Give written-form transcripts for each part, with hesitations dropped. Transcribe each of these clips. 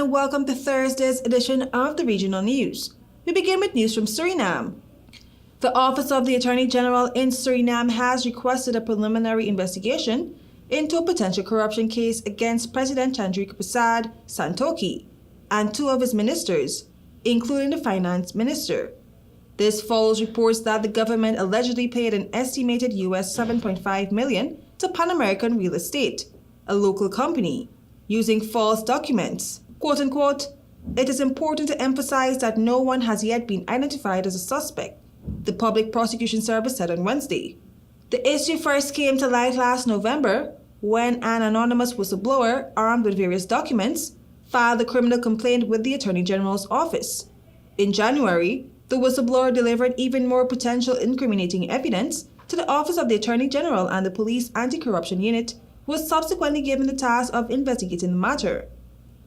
and welcome to Thursday's edition of the Regional News. We begin with news from Surinam. The Office of the Attorney General in Surinam has requested a preliminary investigation into a potential corruption case against President Chandrika Prasad Santokhi and two of his ministers, including the finance minister. This follows reports that the government allegedly paid an estimated US $7.5 million to Pan American Real Estate, a local company, using false documents. Quote unquote, "It is important to emphasize that no one has yet been identified as a suspect," the Public Prosecution Service said on Wednesday. The issue first came to light last November when an anonymous whistleblower, armed with various documents, filed a criminal complaint with the Attorney General's office. In January, the whistleblower delivered even more potential incriminating evidence to the Office of the Attorney General, and the Police Anti-Corruption Unit was subsequently given the task of investigating the matter.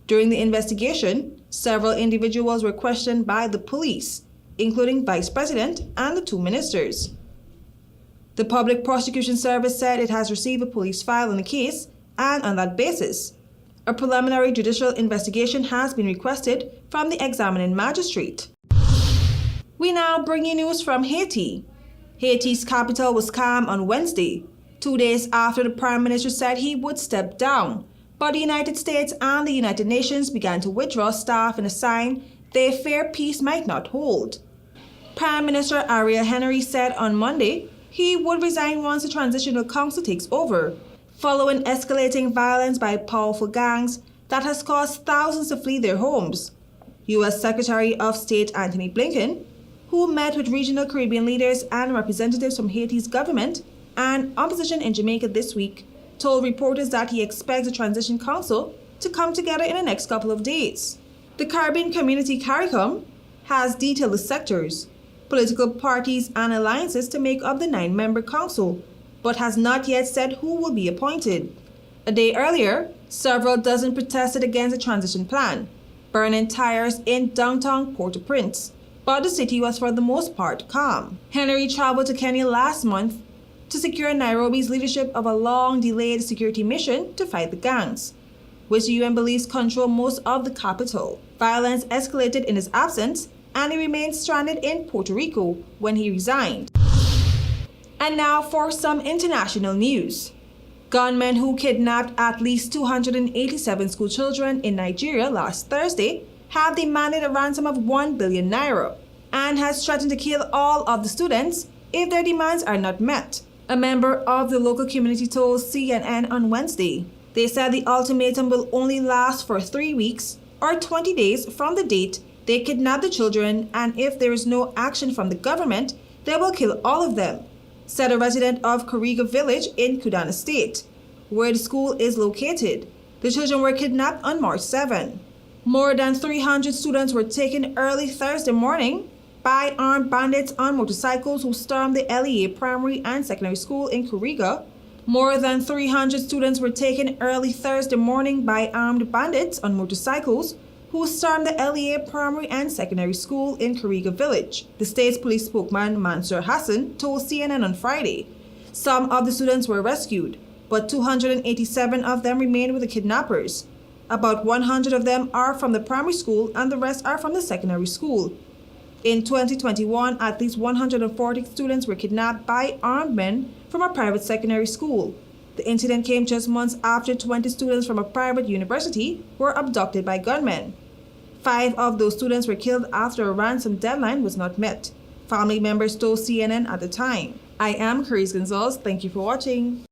During the investigation, several individuals were questioned by the police, including Vice President and the two ministers. The Public Prosecution Service said it has received a police file on the case, and on that basis, a preliminary judicial investigation has been requested from the examining magistrate. We now bring you news from Haiti. Haiti's capital was calm on Wednesday, 2 days after the Prime Minister said he would step down, but the United States and the United Nations began to withdraw staff in a sign they fear peace might not hold. Prime Minister Ariel Henry said on Monday he would resign once the Transitional Council takes over, following escalating violence by powerful gangs that has caused thousands to flee their homes. U.S. Secretary of State Antony Blinken, who met with regional Caribbean leaders and representatives from Haiti's government and opposition in Jamaica this week, told reporters that he expects the Transition Council to come together in the next couple of days. The Caribbean Community CARICOM has detailed the sectors, political parties and alliances to make up the 9-member council, but has not yet said who will be appointed. A day earlier, several dozen protested against the transition plan, burning tires in downtown Port-au-Prince, but the city was for the most part calm. Henry traveled to Kenya last month to secure Nairobi's leadership of a long-delayed security mission to fight the gangs, which the UN believes control most of the capital. Violence escalated in his absence, and he remained stranded in Puerto Rico when he resigned. And now for some international news. Gunmen who kidnapped at least 287 school children in Nigeria last Thursday have demanded a ransom of 1 billion naira and has threatened to kill all of the students if their demands are not met, a member of the local community told CNN on Wednesday. They said the ultimatum will only last for 3 weeks or 20 days from the date they kidnapped the children, and if there is no action from the government, they will kill all of them, said a resident of KERESE village in Kaduna State, where the school is located. The children were kidnapped on March 7. More than 300 students were taken early Thursday morning by armed bandits on motorcycles who stormed the LEA primary and secondary school in KERESE. More than 300 students were taken early Thursday morning by armed bandits on motorcycles who stormed the LEA primary and secondary school in KERESE village, the state's police spokesman Mansour Hassan told CNN on Friday. Some of the students were rescued, but 287 of them remain with the kidnappers. About 100 of them are from the primary school and the rest are from the secondary school. In 2021, at least 140 students were kidnapped by armed men from a private secondary school. The incident came just months after 20 students from a private university were abducted by gunmen. 5 of those students were killed after a ransom deadline was not met, family members told CNN at the time. I am KERESE Gonzalez. Thank you for watching.